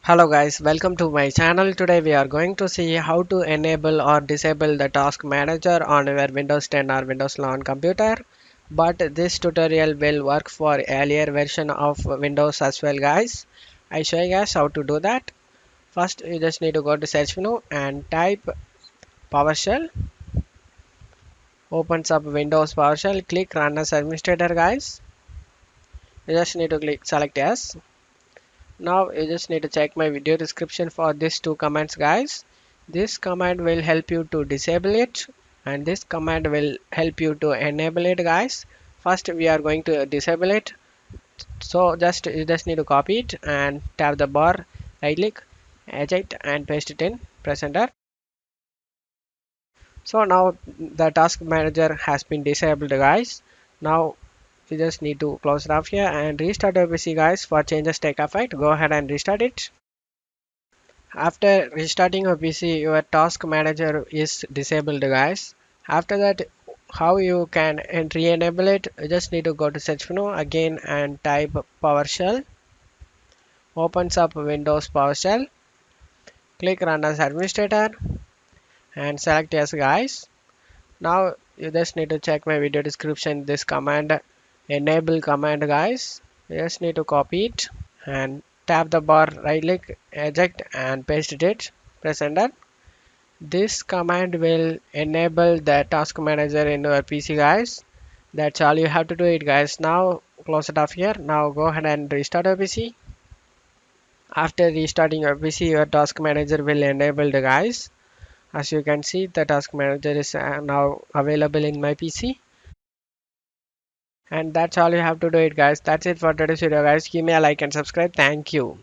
Hello guys, welcome to my channel. Today we are going to see how to enable or disable the task manager on your Windows 10 or Windows 11 computer. But this tutorial will work for earlier version of Windows as well guys. I show you guys how to do that. First you just need to go to search menu and type PowerShell. Opens up Windows PowerShell. Click run as administrator guys. You just need to click select yes. Now you just need to check my video description for these two commands guys. This command will help you to disable it and this command will help you to enable it guys. First we are going to disable it. So you just need to copy it and tap the bar, right click, eject and paste it in, press enter. So now the task manager has been disabled guys. Now you just need to close it off here and restart your PC guys. For changes take effect, go ahead and restart it. After restarting your PC, your task manager is disabled guys. After that, how you can re-enable it, you just need to go to search menu again and type PowerShell. Opens up Windows PowerShell. Click run as administrator and select yes guys. Now you just need to check my video description, this command, enable command guys. You just need to copy it and tap the bar, right click, eject and paste it, press enter. This command will enable the task manager in your PC guys. That's all you have to do it guys. Now close it off here. Now go ahead and restart your PC. After restarting your PC, your task manager will enable the guys. As you can see, the task manager is now available in my PC. And that's all you have to do it guys. That's it for today's video guys. Give me a like and subscribe. Thank you.